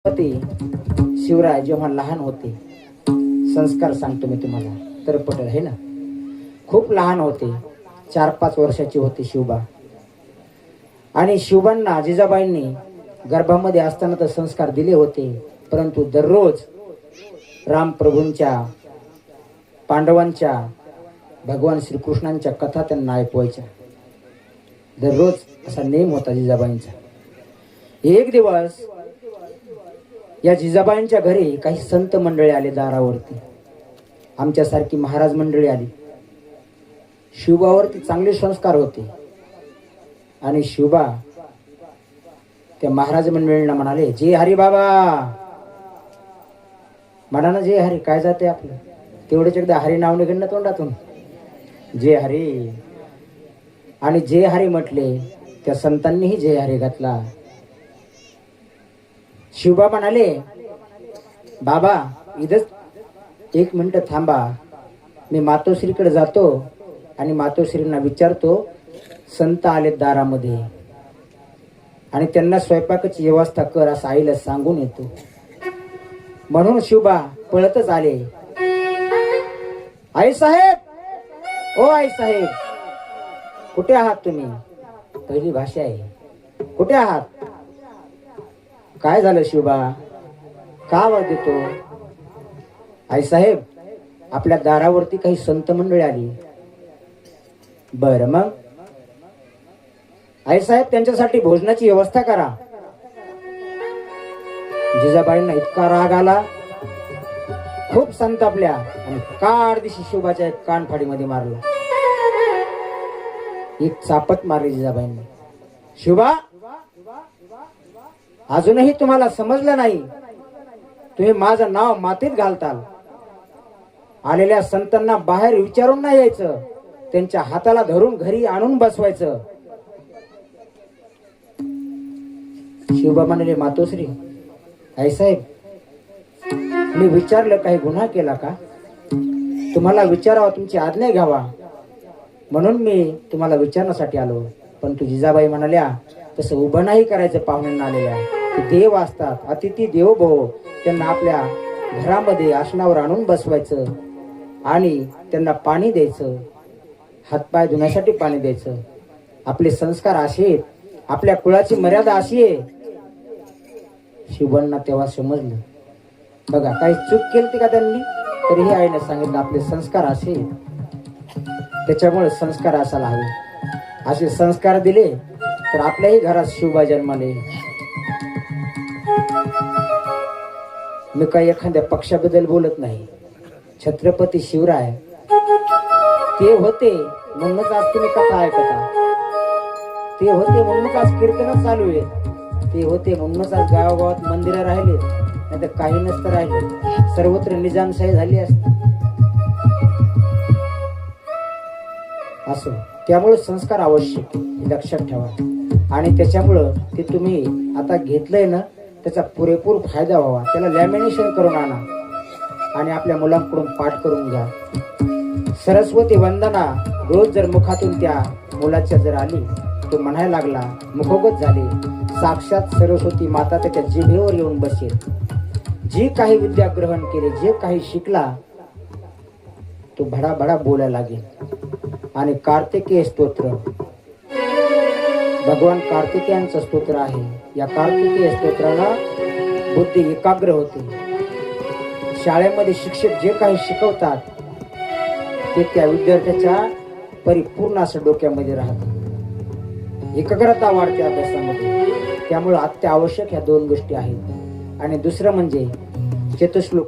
ते शिवराय जेव्हा लहान होते, संस्कार सांगतो मी तुम्हाला तर पटेल है ना. खूप लहान होते, 4-5 वर्षाची होती शिवबा. आणि शिवबांना जिजाबाईंनी गर्भामध्ये असताना तर संस्कार दिले होते, परंतु दररोज रामप्रभूंच्या, पांडवांच्या, भगवान श्रीकृष्णांच्या कथा त्यांना ऐकवायच्या. दररोज असा नेम होता जिजाबाईंचा. एक दिवस या जिजाबाईंच्या घरी काही संत मंडळी आले दारावरती. आमच्यासारखी महाराज मंडळी आली. शिवबावरती चांगले संस्कार होते आणि शिवबा त्या महाराज मंडळींना म्हणाले, जय हरी बाबा. म्हणा ना जय हरी, काय जाते आपलं, तेवढेच एकदा हरी नाव निघेल ना तोंडातून, जय हरी. आणि जय हरी म्हटले, त्या संतांनीही जय हरी घातला. शिवबा म्हणाले, बाबा इथंच 1 मिनिट थांबा, मी मातोश्रीकडे जातो आणि मातोश्रींना विचारतो, संत आले दारामध्ये आणि त्यांना स्वयंपाकाची व्यवस्था कर असं आईला सांगून येतो. म्हणून शिवबा पळतच आले. आई साहेब, ओ आई साहेब, कुठे आहात तुम्ही? पहिली भाषा आहे, कुठे आहात? काय झालं शिवबा, का आवाज देतो? आई साहेब, आपल्या दारावरती काही संत मंडळी आली. बरं मग? आई साहेब, त्यांच्यासाठी भोजनाची व्यवस्था करा. जिजाबाईंना इतका राग आला, खूप संतापल्या आणि काळ दिशी शिवबाच्या एक कानफाडीमध्ये मारला. एक चापट मारली जिजाबाईंनी. शिवबा, अजूनही तुम्हाला समजलं नाही, तुम्ही माझं नाव मातीत घालताल. आलेल्या संतांना बाहेर विचारून नाही यायचं, त्यांच्या हाताला धरून घरी आणून बसवायचं. शिवबा म्हणाले, मातोश्री, आई साहेब, मी विचारलं काही गुन्हा केला का? तुम्हाला विचारावा, तुमची आज्ञा घ्यावा म्हणून मी तुम्हाला विचारण्यासाठी आलो. पण तू जिजाबाई म्हणाल्या, तसं उभं नाही करायचं पाहुण्यांना आलेल्या. ते देव असतात, अतिथी देवो भव. त्यांना आपल्या घरामध्ये आसनावर आणून बसवायचं आणि त्यांना पाणी द्यायचं, हातपाय धुण्यासाठी पाणी द्यायचं. आपले संस्कार असे आहेत, आपल्या कुळाची मर्यादा अशी आहे. शिवबांना तेव्हा समजलं, बघा काही चूक केली का त्यांनी, तरीही आईने सांगितलं आपले संस्कार असे आहेत, त्याच्यामुळे संस्कार असायला हवे. असे संस्कार दिले तर आपल्याही घरात शिवबा जन्माले. मी काही एखाद्या पक्षाबद्दल बोलत नाही. छत्रपती शिवराय ते होते म्हणूनच आज तुम्ही कथा ऐकता. ते होते म्हणूनच आज कीर्तन चालू आहे. ते होते म्हणूनच आज गावागावात मंदिरं राहिले, नाही तर काही नसतं राहिले. सर्वत्र निजामशाही झाली असते. असो, त्यामुळे संस्कार आवश्यक आहे, लक्षात ठेवा. आणि त्याच्यामुळं ते तुम्ही आता घेतलंय ना, त्याचा पुरेपूर फायदा व्हावा. त्याला लॅमिनेशन करून आणा आणि आपल्या मुलांकडून पाठ करून घ्या. सरस्वती वंदना रोज जर मुखातून त्या मुलाच्या जर आली, तो म्हणायला लागला, मुखोगत झाले, साक्षात सरस्वती माता त्याच्या जिभेवर येऊन बसेल. जी काही विद्या ग्रहण केले, जे काही शिकला, तो भडाभडा बोलायला लागेल. आणि कार्तिकेय स्तोत्र, भगवान कार्तिकेयांचं स्तोत्र आहे. या कार्तिकेय स्तोत्राला बुद्धी एकाग्र होते. शाळेमध्ये शिक्षक जे काही शिकवतात ते त्या विद्यार्थ्याच्या परिपूर्ण असं डोक्यामध्ये राहतं. एकाग्रता वाढते अभ्यासामध्ये. त्यामुळे अत्यावश्यक ह्या 2 गोष्टी आहेत. आणि दुसरं म्हणजे चतुश्लोक